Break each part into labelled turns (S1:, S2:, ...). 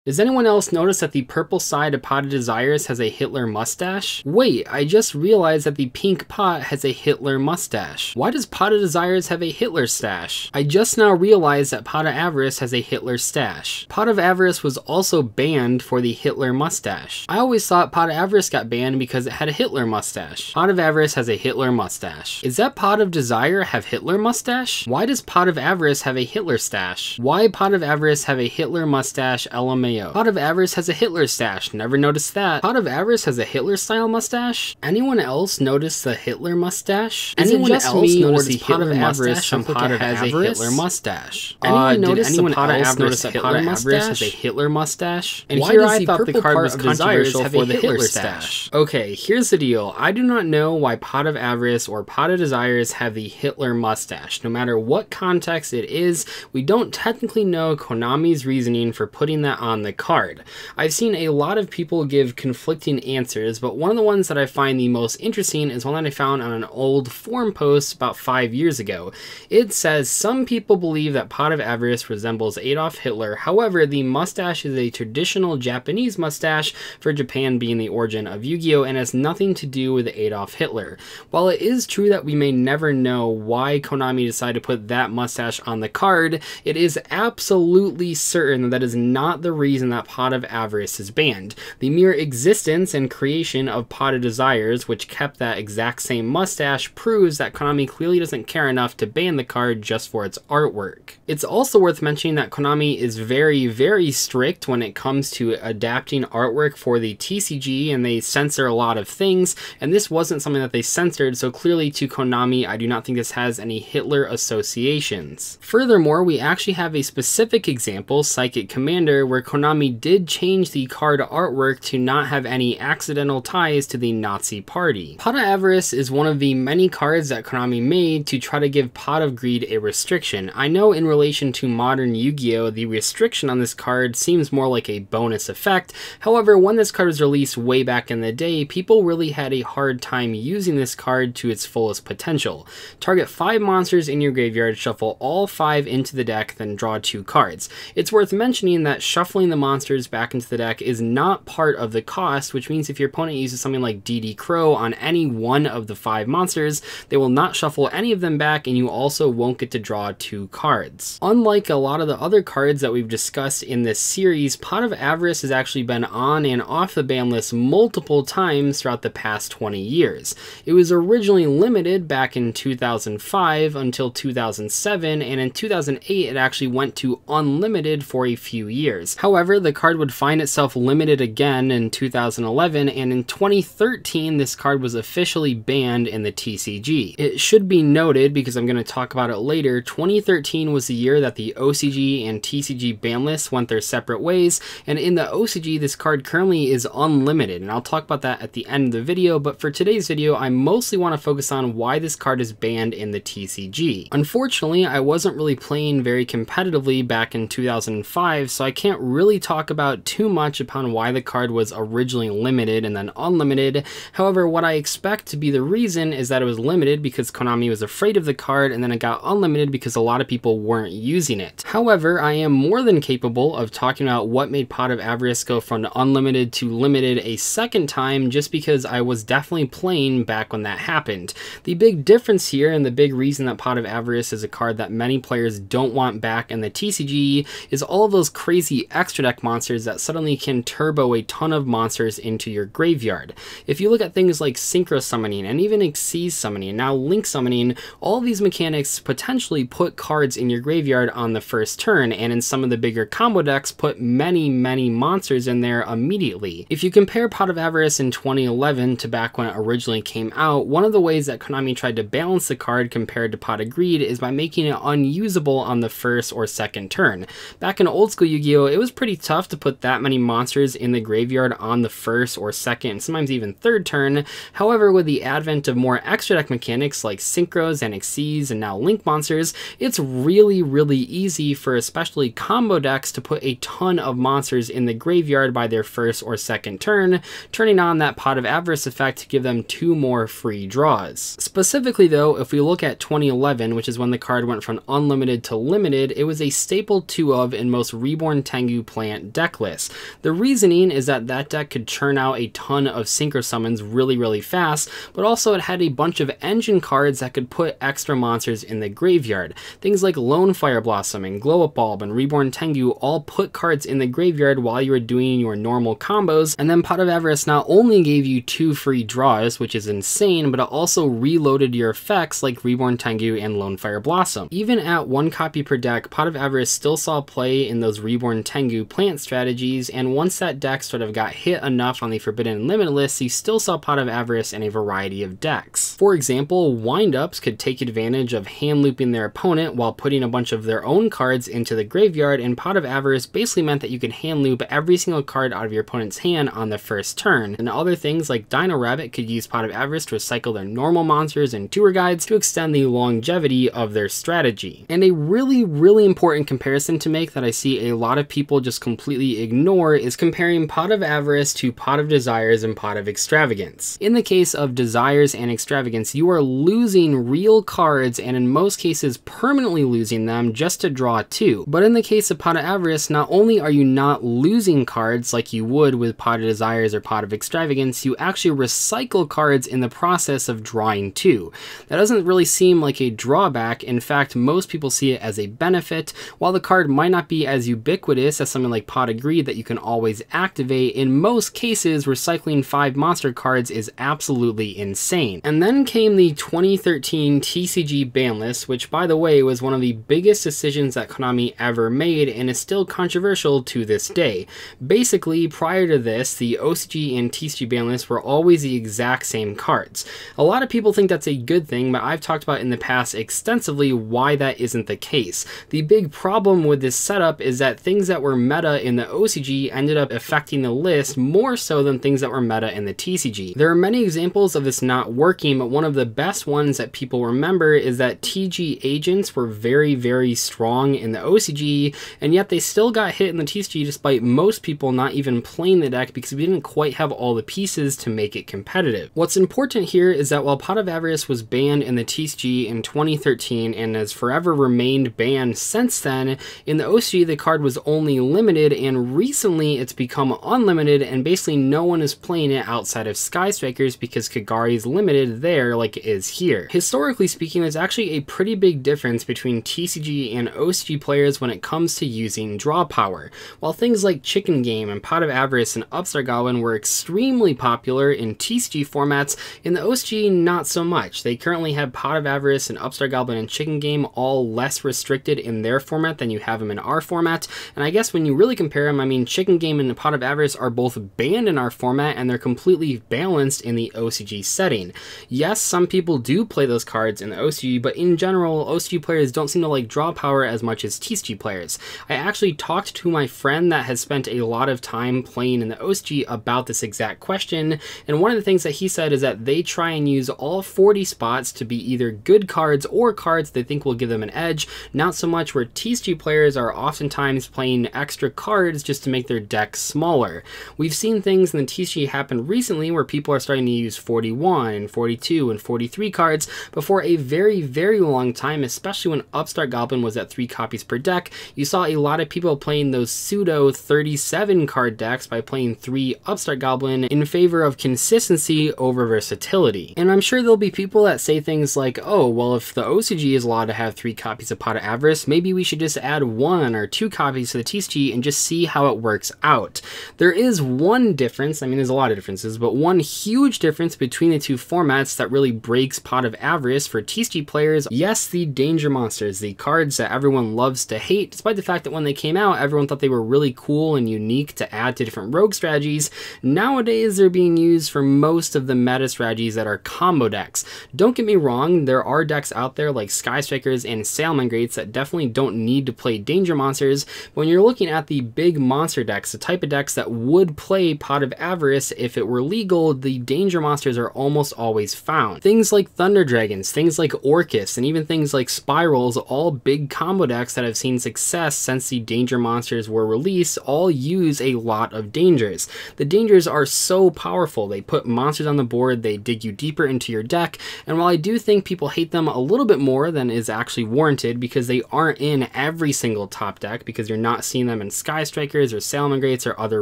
S1: Does anyone else notice that the purple side of Pot of Desires has a Hitler mustache? Wait, I just realized that the pink pot has a Hitler mustache. Why does Pot of Desires have a Hitler stash? I just now realized that Pot of Avarice has a Hitler stash. Pot of Avarice was also banned for the Hitler mustache. I always thought Pot of Avarice got banned because it had a Hitler mustache. Pot of Avarice has a Hitler mustache. Is that Pot of Desire have Hitler mustache? Why does Pot of Avarice have a Hitler stash? Why Pot of Avarice have a Hitler mustache? LMAO. Pot of Avarice has a Hitler stash. Never noticed that. Pot of Avarice has a Hitler style mustache? Anyone else notice the Hitler mustache? Anyone else notice the Pot of Avarice from Pot of has a Hitler mustache? Anyone notice the Pot of Avarice has a Hitler mustache? And here I thought the card was controversial for the Hitler stash. Okay, here's the deal. I do not know why Pot of Avarice or Pot of Desires have the Hitler mustache. No matter what context it is, we don't technically know Konami's reasoning for putting that on the card. I've seen a lot of people give conflicting answers, but one of the ones that I find the most interesting is one that I found on an old forum post about 5 years ago. It says, some people believe that Pot of Avarice resembles Adolf Hitler, however, the mustache is a traditional Japanese mustache, for Japan being the origin of Yu-Gi-Oh! And has nothing to do with Adolf Hitler. While it is true that we may never know why Konami decided to put that mustache on the card, it is absolutely certain that is not the reason that Pot of Avarice is banned. The mere existence and creation of Pot of Desires, which kept that exact same mustache, proves that Konami clearly doesn't care enough to ban the card just for its artwork. It's also worth mentioning that Konami is very strict when it comes to adapting artwork for the TCG, and they censor a lot of things, and this wasn't something that they censored, so clearly to Konami, I do not think this has any Hitler associations. Furthermore, we actually have a specific example, Psychic Commander, where Konami did change the card artwork to not have any accidental ties to the Nazi party. Pot of Avarice is one of the many cards that Konami made to try to give Pot of Greed a restriction. I know in relation to modern Yu-Gi-Oh! The restriction on this card seems more like a bonus effect. However, when this card was released way back in the day, people really had a hard time using this card to its fullest potential. Target 5 monsters in your graveyard, shuffle all 5 into the deck, then draw 2 cards. It's worth mentioning that shuffling the monsters back into the deck is not part of the cost, which means if your opponent uses something like DD Crow on any one of the 5 monsters, they will not shuffle any of them back, and you also won't get to draw 2 cards. Unlike a lot of the other cards that we've discussed in this series, Pot of Avarice has actually been on and off the ban list multiple times throughout the past 20 years. It was originally limited back in 2005 until 2007, and in 2008 it actually went to unlimited for a few years. However, the card would find itself limited again in 2011, and in 2013 this card was officially banned in the TCG. It should be noted, because I'm going to talk about it later, 2013 was the year that the OCG and TCG ban lists went their separate ways, and in the OCG this card currently is unlimited, and I'll talk about that at the end of the video, but for today's video I mostly want to focus on why this card is banned in the TCG. Unfortunately, I wasn't really playing very competitively back in 2005, so I can't really talk about too much upon why the card was originally limited and then unlimited. However, what I expect to be the reason is that it was limited because Konami was afraid of the card, and then it got unlimited because a lot of people weren't using it. However, I am more than capable of talking about what made Pot of Avarice go from unlimited to limited a second time, just because I was definitely playing back when that happened. The big difference here, and the big reason that Pot of Avarice is a card that many players don't want back in the TCG, is all of those crazy extra deck monsters that suddenly can turbo a ton of monsters into your graveyard. If you look at things like Synchro Summoning and even Xyz Summoning and now Link Summoning, all these mechanics potentially put cards in your graveyard on the first turn, and in some of the bigger combo decks put many monsters in there immediately. If you compare Pot of Avarice in 2011 to back when it originally came out, one of the ways that Konami tried to balance the card compared to Pot of Greed is by making it unusable on the first or second turn. Back in old school Yu-Gi-Oh! It was pretty tough to put that many monsters in the graveyard on the first or second, and sometimes even third turn. However, with the advent of more extra deck mechanics like Synchros and Xyz and now Link monsters, it's really really easy for especially combo decks to put a ton of monsters in the graveyard by their first or second turn, turning on that Pot of Avarice effect to give them 2 more free draws. Specifically though, if we look at 2011, which is when the card went from unlimited to limited, it was a staple 2 of in most REBORN TENGU plant deck lists. The reasoning is that that deck could churn out a ton of synchro summons really fast, but also it had a bunch of engine cards that could put extra monsters in the graveyard. Things like Lone Fire Blossom and Glow Up Bulb and REBORN TENGU all put cards in the graveyard while you were doing your normal combos, and then Pot of Avarice not only gave you 2 free draws, which is insane, but it also reloaded your effects like REBORN TENGU and Lone Fire Blossom. Even at 1 copy per deck, Pot of Avarice still saw play in those REBORN TENGU plant strategies, and once that deck sort of got hit enough on the Forbidden and Limited list, you still saw Pot of Avarice in a variety of decks. For example, windups could take advantage of hand looping their opponent while putting a bunch of their own cards into the graveyard, and Pot of Avarice basically meant that you could hand loop every single card out of your opponent's hand on the first turn. And other things like Dino Rabbit could use Pot of Avarice to recycle their normal monsters and tour guides to extend the longevity of their strategy. And a really important comparison to make that I see a lot of people just completely ignore is comparing Pot of Avarice to Pot of Desires and Pot of Extravagance. In the case of Desires and Extravagance, you are losing real cards, and in most cases permanently losing them just to draw 2. But in the case of Pot of Avarice, not only are you not losing cards like you would with Pot of Desires or Pot of Extravagance, you actually recycle cards in the process of drawing 2. That doesn't really seem like a drawback. In fact, most people see it as a benefit. While the card might not be as ubiquitous as something like Pot of Greed that you can always activate, in most cases recycling 5 monster cards is absolutely insane. And then came the 2013 TCG ban list, which by the way was one of the biggest decisions that Konami ever made and is still controversial to this day. Basically, prior to this, the OCG and TCG ban lists were always the exact same cards. A lot of people think that's a good thing, but I've talked about in the past extensively why that isn't the case. The big problem with this setup is that things that were meta in the OCG ended up affecting the list more so than things that were meta in the TCG. There are many examples of this not working, but one of the best ones that people remember is that TG agents were very strong in the OCG, and yet they still got hit in the TCG despite most people not even playing the deck because we didn't quite have all the pieces to make it competitive. What's important here is that while Pot of Avarice was banned in the TCG in 2013 and has forever remained banned since then, in the OCG the card was only limited, and recently it's become unlimited, and basically no one is playing it outside of Sky Strikers because Kagari's limited there like it is here. Historically speaking, there's actually a pretty big difference between TCG and OCG players when it comes to using draw power. While things like Chicken Game and Pot of Avarice and Upstart Goblin were extremely popular in TCG formats, in the OCG not so much. They currently have Pot of Avarice and Upstart Goblin and Chicken Game all less restricted in their format than you have them in our format, and I guess when you really compare them, I mean Chicken Game and Pot of Avarice are both banned in our format and they're completely balanced in the OCG setting. Yes, some people do play those cards in the OCG, but in general, OCG players don't seem to like draw power as much as TCG players. I actually talked to my friend that has spent a lot of time playing in the OCG about this exact question, and one of the things that he said is that they try and use all 40 spots to be either good cards or cards they think will give them an edge, not so much where TCG players are oftentimes playing extra cards just to make their deck smaller. We've seen things in the TCG happen recently where people are starting to use 41 and 42 and 43 cards, but for a very long time, especially when Upstart Goblin was at 3 copies per deck, you saw a lot of people playing those pseudo 37 card decks by playing 3 Upstart Goblin in favor of consistency over versatility. And I'm sure there'll be people that say things like, oh, well, if the OCG is allowed to have 3 copies of Pot of Avarice, maybe we should just add 1 or 2 copies to the TCG and just see how it works out. There is one difference, I mean there's a lot of differences, but one huge difference between the two formats that really breaks Pot of Avarice for TCG players. Yes, the danger monsters, the cards that everyone loves to hate, despite the fact that when they came out, everyone thought they were really cool and unique to add to different rogue strategies. Nowadays, they're being used for most of the meta strategies that are combo decks. Don't get me wrong, there are decks out there like Sky Strikers and Salamangreats that definitely don't need to play danger monsters. But when you're looking at the big monster decks, the type of decks that would play Pot of Avarice if it were legal, the danger monsters are almost always found. Things like Thunder Dragons, things like Orcus, and even things like Spirals all all big combo decks that have seen success since the danger monsters were released all use a lot of dangers. The dangers are so powerful. They put monsters on the board, they dig you deeper into your deck, and while I do think people hate them a little bit more than is actually warranted because they aren't in every single top deck, because you're not seeing them in Sky Strikers or Salamangreats or other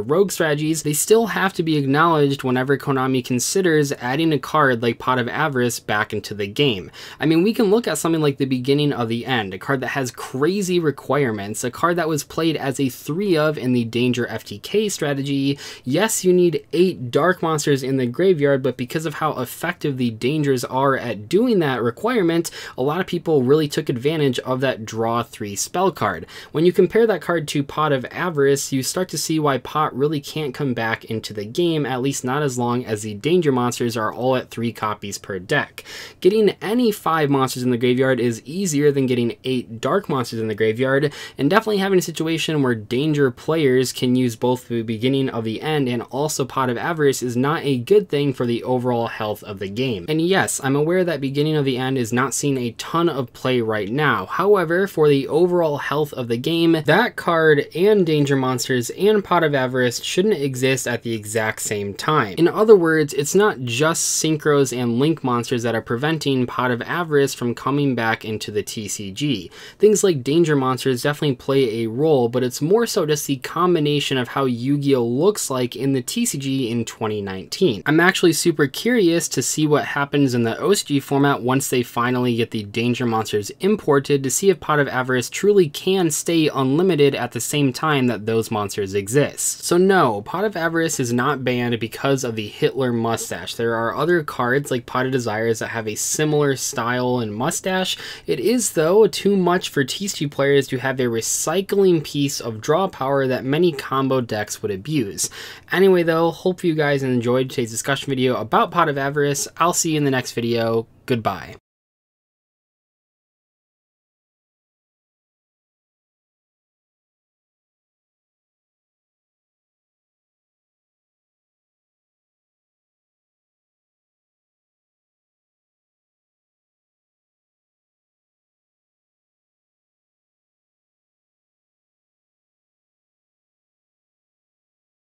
S1: rogue strategies, they still have to be acknowledged whenever Konami considers adding a card like Pot of Avarice back into the game. I mean, we can look at something like the Beginning of the End, a card that has crazy requirements, a card that was played as a 3 of in the Danger FTK strategy. Yes, you need 8 dark monsters in the graveyard, but because of how effective the dangers are at doing that requirement, a lot of people really took advantage of that draw 3 spell card. When you compare that card to Pot of Avarice, you start to see why Pot really can't come back into the game, at least not as long as the danger monsters are all at 3 copies per deck. Getting any 5 monsters in the graveyard is easier than getting 8 dark monsters in the graveyard, and definitely having a situation where danger players can use both the Beginning of the End and also Pot of Avarice is not a good thing for the overall health of the game. And yes, I'm aware that Beginning of the End is not seeing a ton of play right now. However, for the overall health of the game, that card and danger monsters and Pot of Avarice shouldn't exist at the exact same time. In other words, it's not just synchros and link monsters that are preventing Pot of Avarice from coming back into the TCG. Things like danger monsters definitely play a role, but it's more so just the combination of how Yu-Gi-Oh looks like in the TCG in 2019. I'm actually super curious to see what happens in the OCG format once they finally get the danger monsters imported, to see if Pot of Avarice truly can stay unlimited at the same time that those monsters exist. So no, Pot of Avarice is not banned because of the Hitler mustache. There are other cards like Pot of Desires that have a similar style and mustache. It is though too much for TCG players to have a recycling piece of draw power that many combo decks would abuse. Anyway though, hope you guys enjoyed today's discussion video about Pot of Avarice. I'll see you in the next video. Goodbye.